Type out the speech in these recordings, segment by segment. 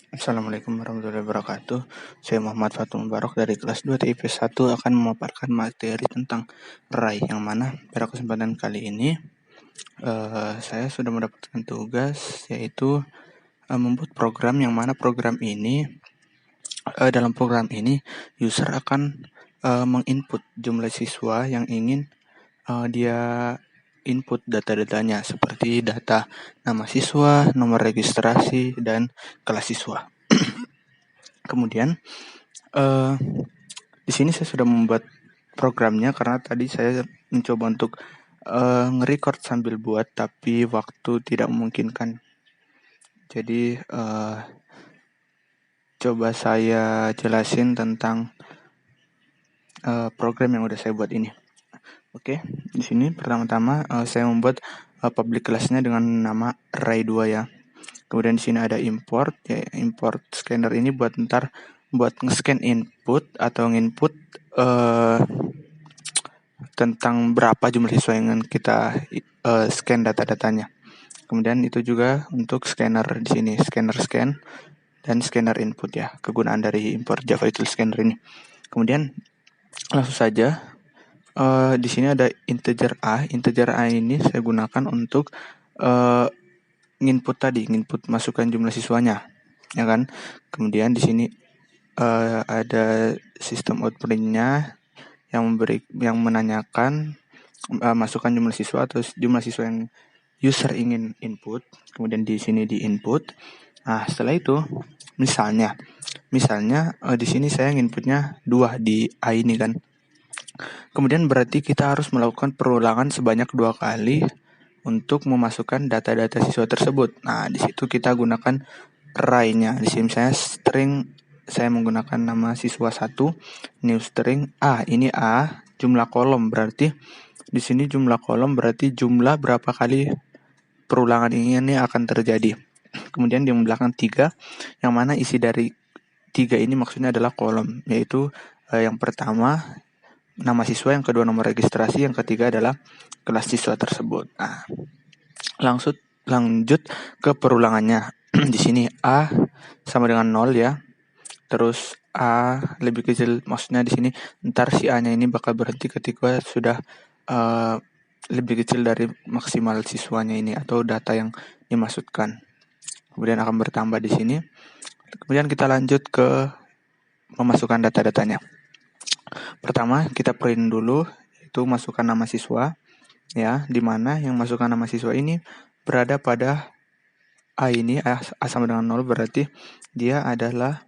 Assalamualaikum warahmatullahi wabarakatuh. Saya Muhammad Fatul Mubarak dari kelas 2 TIP 1 akan memaparkan materi tentang RAI, yang mana pada kesempatan kali ini saya sudah mendapatkan tugas, yaitu membuat program, yang mana program ini dalam program ini user akan menginput jumlah siswa yang ingin dia input data-datanya, seperti data nama siswa, nomor registrasi, dan kelas siswa. Kemudian eh, di sini saya sudah membuat programnya karena tadi saya mencoba untuk nge-record sambil buat, tapi waktu tidak memungkinkan. Jadi coba saya jelasin tentang program yang udah saya buat ini. Oke, di sini pertama-tama saya membuat public class-nya dengan nama Array2 ya. Kemudian di sini ada import, ya, import scanner ini buat nge-scan input atau nginput tentang berapa jumlah siswa yang ingin kita scan data-datanya. Kemudian itu juga untuk scanner di sini, scanner scan dan scanner input ya, kegunaan dari import Java Util Scanner ini. Kemudian langsung saja di sini ada integer A. Integer A ini saya gunakan untuk nginput masukkan jumlah siswanya, ya kan. Kemudian di sini ada sistem output-nya yang menanyakan masukkan jumlah siswa atau jumlah siswa yang user ingin input. Kemudian di sini di input. Nah, setelah itu misalnya di sini saya inputnya 2 di A ini kan. Kemudian berarti kita harus melakukan perulangan sebanyak 2 kali untuk memasukkan data-data siswa tersebut. Nah, di situ kita gunakan array-nya. Di sini saya menggunakan nama siswa 1, new string A. Ini A, jumlah kolom berarti di sini jumlah kolom berarti jumlah berapa kali perulangan ini akan terjadi. Kemudian di belakang 3, yang mana isi dari 3 ini maksudnya adalah kolom, yaitu yang pertama nama siswa, yang kedua nomor registrasi, yang ketiga adalah kelas siswa tersebut. Nah, lanjut ke perulangannya. Di sini A sama dengan 0 ya. Terus A lebih kecil, maksudnya di sini ntar si A-nya ini bakal berhenti ketika sudah lebih kecil dari maksimal siswanya ini atau data yang dimaksudkan. Kemudian akan bertambah di sini. Kemudian kita lanjut ke memasukkan data-datanya. Pertama kita print dulu, itu masukkan nama siswa ya, di mana yang masukkan nama siswa ini berada pada A ini, A sama dengan 0, berarti dia adalah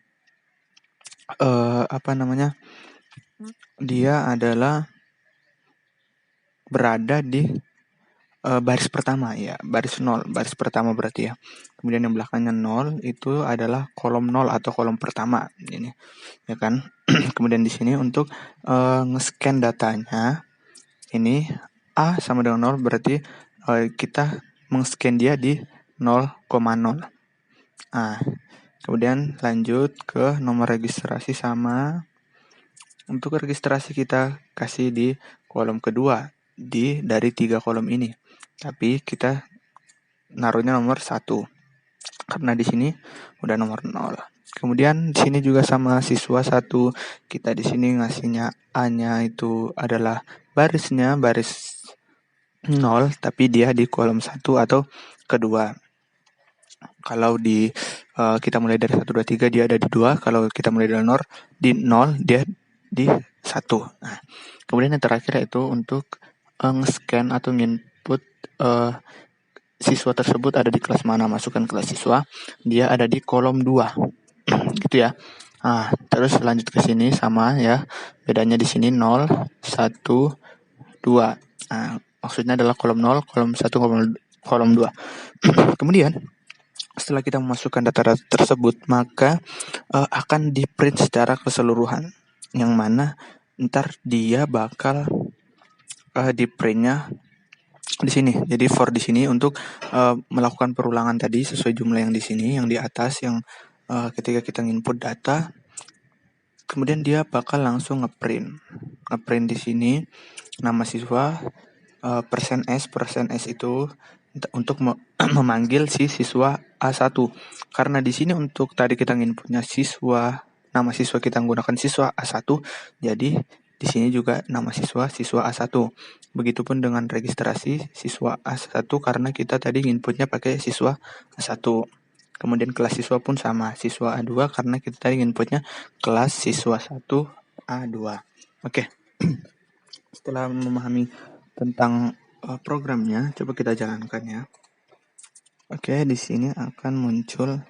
dia adalah berada di baris pertama ya, baris 0, baris pertama berarti ya. Kemudian yang belakangnya 0 itu adalah kolom 0 atau kolom pertama ini, ya kan. Kemudian di sini untuk nge-scan datanya ini A sama dengan 0, berarti kita meng-scan dia di 0,0. Nah, kemudian lanjut ke nomor registrasi, sama untuk registrasi kita kasih di kolom kedua dari 3 kolom ini. Tapi kita naruhnya nomor 1 karena di sini udah nomor 0. Kemudian di sini juga sama siswa 1, kita di sini ngasihnya A-nya itu adalah baris 0, tapi dia di kolom 1 atau kedua. Kalau kita mulai dari 1 2 3 dia ada di 2, kalau kita mulai dari 0 dia di 1. Nah, kemudian yang terakhir yaitu untuk nge-scan atau input siswa tersebut ada di kelas mana, masukkan kelas siswa, dia ada di kolom 2. Gitu ya. Nah, terus lanjut ke sini sama ya. Bedanya di sini 0, 1, 2. Nah, maksudnya adalah kolom 0, kolom 1, kolom 2. Kemudian setelah kita memasukkan data-data tersebut, maka akan di-print secara keseluruhan, yang mana ntar dia bakal di-printnya di sini. Jadi for di sini untuk melakukan perulangan tadi sesuai jumlah yang di sini, yang di atas, yang ketika kita input data, kemudian dia bakal langsung ngeprint di sini nama siswa %S itu untuk memanggil si siswa A1. Karena di sini untuk tadi kita inputnya siswa, nama siswa kita menggunakan siswa A1, jadi di sini juga nama siswa A1. Begitupun dengan registrasi siswa A1 karena kita tadi inputnya pakai siswa A1. Kemudian kelas siswa pun sama, siswa A2 karena kita tadi inputnya kelas siswa 1 A2. Oke. Setelah memahami tentang programnya, coba kita jalankan ya. Oke, di sini akan muncul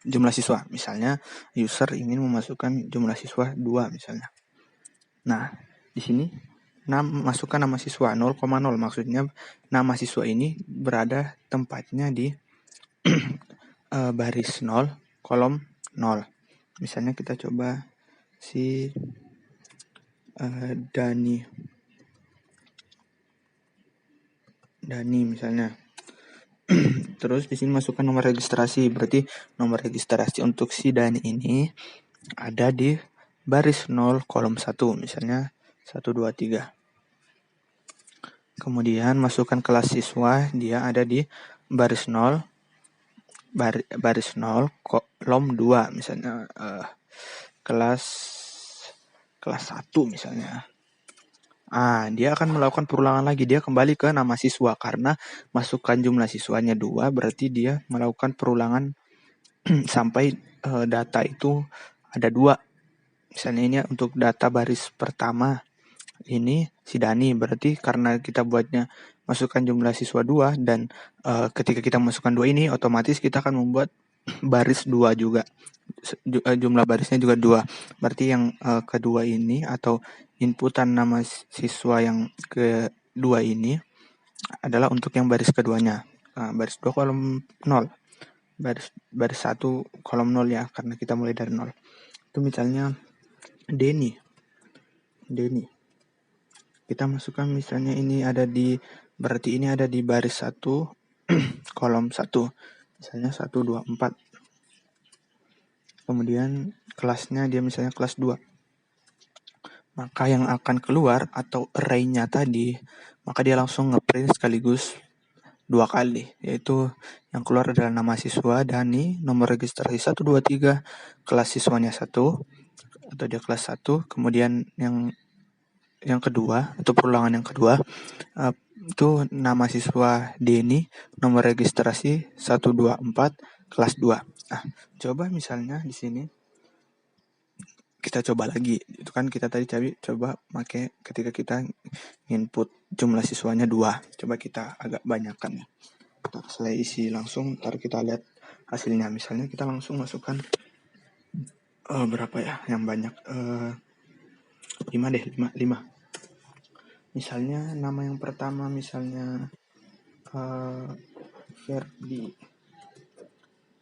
jumlah siswa. Misalnya user ingin memasukkan jumlah siswa 2 misalnya. Nah, di sini masukkan nama siswa 0,0. Maksudnya nama siswa ini berada tempatnya di baris 0, kolom 0. Misalnya kita coba si Dani misalnya. Terus di sini masukkan nomor registrasi. Berarti nomor registrasi untuk si Dani ini ada di baris 0 kolom 1, misalnya 123. Kemudian masukkan kelas siswa, dia ada di baris 0 kolom 2, misalnya kelas 1 misalnya. Dia akan melakukan perulangan lagi. Dia kembali ke nama siswa karena masukkan jumlah siswanya 2, berarti dia melakukan perulangan sampai data itu ada 2. Misalnya ini untuk data baris pertama ini si Dani, berarti karena kita buatnya masukkan jumlah siswa 2 dan ketika kita masukkan 2 ini otomatis kita akan membuat baris 2 juga. Jumlah barisnya juga 2. Berarti yang kedua ini atau inputan nama siswa yang kedua ini adalah untuk yang baris keduanya. Baris 2 kolom 0. Baris 1 kolom 0 ya, karena kita mulai dari 0. Itu misalnya Denny. Kita masukkan misalnya ini ada di, berarti ini ada di baris 1 kolom 1. Misalnya 124. Kemudian kelasnya dia misalnya kelas 2. Maka yang akan keluar atau array-nya tadi, maka dia langsung ngeprint sekaligus 2 kali, yaitu yang keluar adalah nama siswa Dani, nomor registrasi 123, kelas siswanya 1 atau dia kelas 1, kemudian yang kedua atau perulangan yang kedua itu nama siswa Deni, nomor registrasi 124, kelas 2. Nah, coba misalnya di sini kita coba lagi. Itu kan kita tadi coba pakai ketika kita input jumlah siswanya 2. Coba kita agak banyakkan ya. Setelah isi langsung, ntar kita lihat hasilnya. Misalnya kita langsung masukkan berapa ya yang banyak? 5 deh, 5. Misalnya nama yang pertama misalnya Ferdi.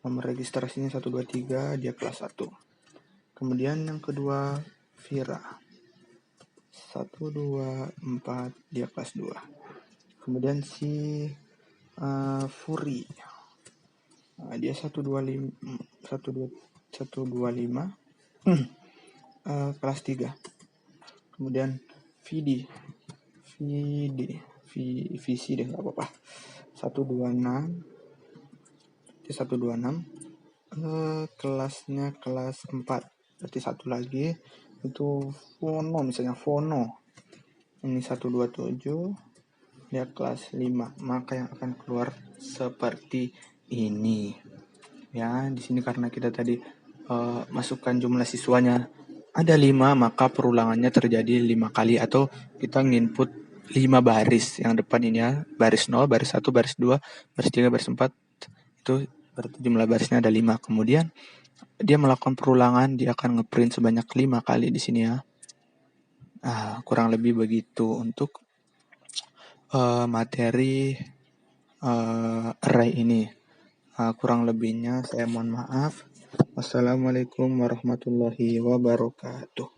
Nomor registrasinya 123, dia kelas 1. Kemudian yang kedua Vira. 124, dia kelas 2. Kemudian si Furi. Dia 125 kelas 3. Kemudian Visi deh nggak apa-apa. 126. Dia 126. Kelasnya kelas 4. Berarti satu lagi itu Fono, misalnya Fono. Ini 127, dia kelas 5. Maka yang akan keluar seperti ini. Ya, di sini karena kita tadi masukkan jumlah siswanya ada 5, maka perulangannya terjadi 5 kali atau kita nginput 5 baris. Yang depan ini ya, baris 0, baris 1, baris 2, baris 3, baris 4. Itu berarti jumlah barisnya ada 5. Kemudian dia melakukan perulangan, dia akan ngeprint sebanyak 5 kali di sini ya. Kurang lebih begitu untuk materi array ini. Kurang lebihnya saya mohon maaf. Wassalamualaikum warahmatullahi wabarakatuh.